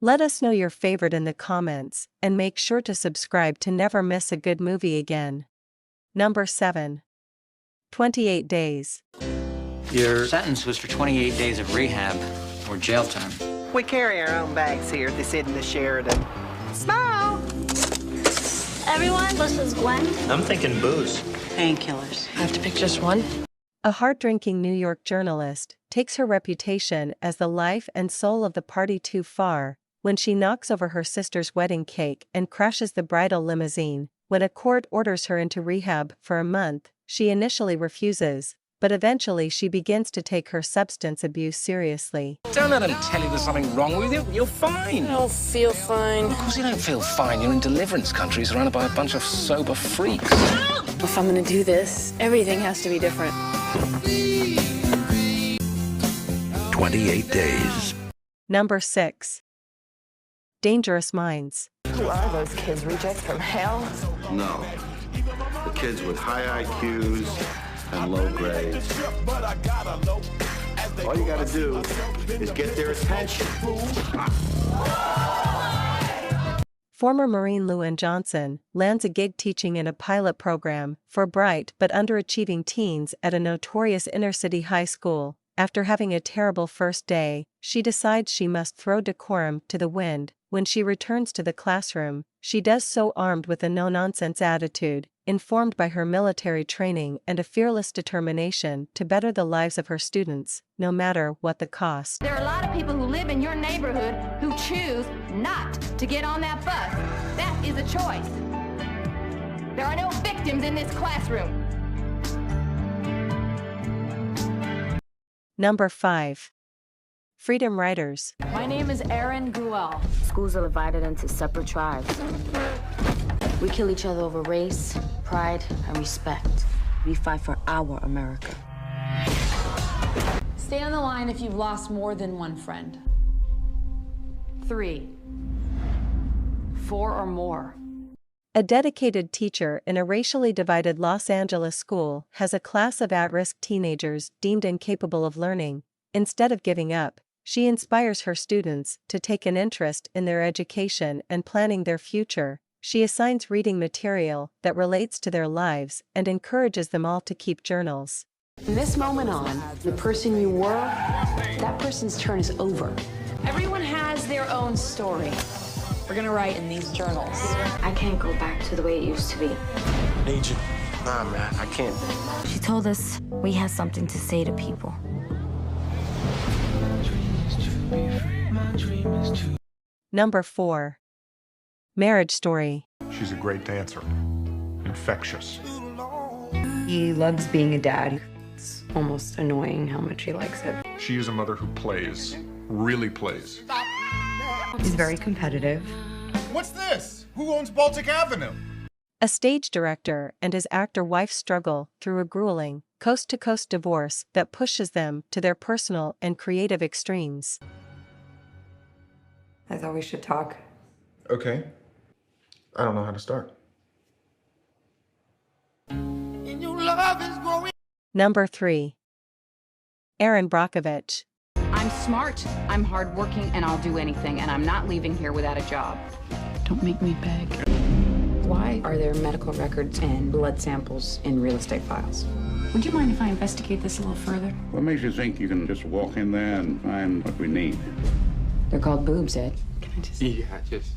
Let us know your favorite in the comments, and make sure to subscribe to never miss a good movie again. Number 7. 28 Days. Your sentence was for 28 days of rehab or jail time. We carry our own bags here at this end of the Sheridan. Smile! Everyone, this is Gwen. I'm thinking booze. Painkillers. I have to pick just one. A hard-drinking New York journalist takes her reputation as the life and soul of the party too far when she knocks over her sister's wedding cake and crashes the bridal limousine. When a court orders her into rehab for a month, she initially refuses, but eventually she begins to take her substance abuse seriously. Don't let them tell you there's something wrong with you. You're fine. I don't feel fine. Of course you don't feel fine. You're in deliverance country surrounded by a bunch of sober freaks. If I'm gonna do this, everything has to be different. 28 Days. Number 6. Dangerous Minds. Who are those kids? Rejects from hell? No. The kids with high IQs and low grades. All you gotta do is get their attention. Former Marine Llewyn Johnson lands a gig teaching in a pilot program for bright but underachieving teens at a notorious inner-city high school. After having a terrible first day, she decides she must throw decorum to the wind. When she returns to the classroom, she does so armed with a no-nonsense attitude, informed by her military training and a fearless determination to better the lives of her students, no matter what the cost. There are a lot of people who live in your neighborhood who choose not to get on that bus. That is a choice. There are no victims in this classroom. Number 5. Freedom Riders. My name is Erin Brockovich. Schools are divided into separate tribes. We kill each other over race, pride, and respect. We fight for our America. Stay on the line if you've lost more than one friend. 3, 4 or more. A dedicated teacher in a racially divided Los Angeles school has a class of at-risk teenagers deemed incapable of learning. Instead of giving up, she inspires her students to take an interest in their education and planning their future. She assigns reading material that relates to their lives and encourages them all to keep journals. From this moment on, the person you were, that person's turn is over. Everyone has their own story. We're gonna write in these journals. I can't go back to the way it used to be. Need you. Nah, man, I can't. She told us we had something to say to people. Number 4. Marriage Story. She's a great dancer. Infectious. He loves being a dad. It's almost annoying how much he likes it. She is a mother who plays. Really plays. He's very competitive. What's this? Who owns Baltic Avenue? A stage director and his actor wife struggle through a grueling, coast-to-coast divorce that pushes them to their personal and creative extremes. I thought we should talk. Okay. I don't know how to start. Number 3. Erin Brockovich. I'm smart, I'm hardworking, and I'll do anything, and I'm not leaving here without a job. Don't make me beg. Why are there medical records and blood samples in real estate files? Would you mind if I investigate this a little further? What makes you think you can just walk in there and find what we need? They're called boobs, Ed. Can I just... Yeah, just...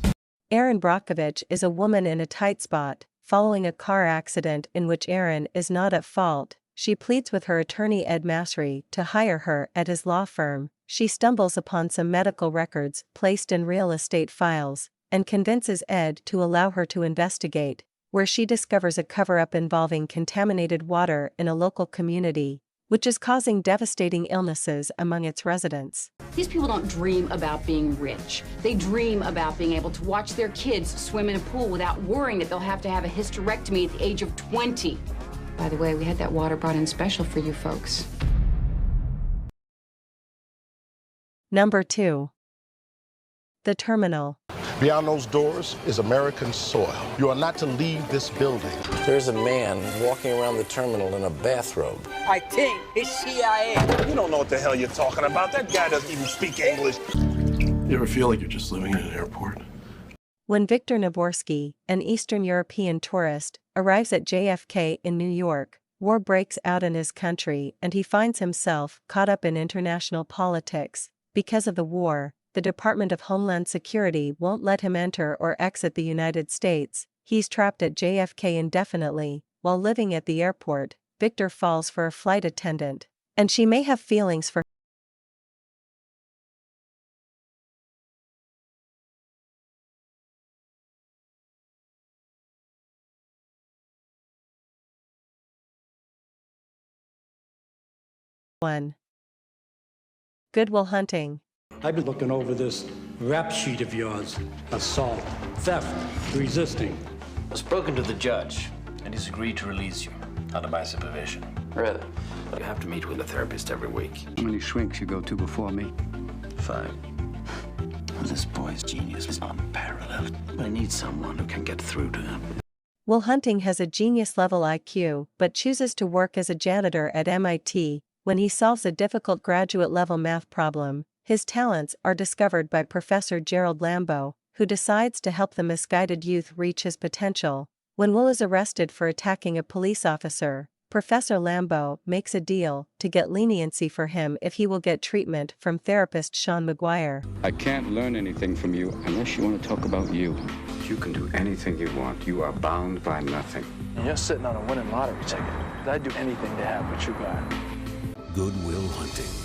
Erin Brockovich is a woman in a tight spot, following a car accident in which Erin is not at fault. She pleads with her attorney Ed Masry to hire her at his law firm. She stumbles upon some medical records placed in real estate files, and convinces Ed to allow her to investigate, where she discovers a cover-up involving contaminated water in a local community, which is causing devastating illnesses among its residents. These people don't dream about being rich. They dream about being able to watch their kids swim in a pool without worrying that they'll have to have a hysterectomy at the age of 20. By the way, we had that water brought in special for you folks. Number 2. The Terminal. Beyond those doors is American soil. You are not to leave this building. There's a man walking around the terminal in a bathrobe. I think it's CIA. You don't know what the hell you're talking about. That guy doesn't even speak English. You ever feel like you're just living in an airport? When Viktor Navorsky, an Eastern European tourist, arrives at JFK in New York, war breaks out in his country and he finds himself caught up in international politics. Because of the war, the Department of Homeland Security won't let him enter or exit the United States. He's trapped at JFK indefinitely. While living at the airport, Victor falls for a flight attendant, and she may have feelings for one. Good Will Hunting. I've been looking over this rap sheet of yours. Assault, theft, resisting. I've spoken to the judge, and he's agreed to release you under my supervision. Really? You have to meet with a therapist every week. How many shrinks you go to before me? 5. This boy's genius is unparalleled, but I need someone who can get through to him. Will Hunting has a genius-level IQ but chooses to work as a janitor at MIT. When he solves a difficult graduate-level math problem, his talents are discovered by Professor Gerald Lambeau, who decides to help the misguided youth reach his potential. When Will is arrested for attacking a police officer, Professor Lambeau makes a deal to get leniency for him if he will get treatment from therapist Sean McGuire. I can't learn anything from you unless you want to talk about you. You can do anything you want. You are bound by nothing. And you're sitting on a winning lottery ticket. I'd do anything to have what you got. Good Will Hunting.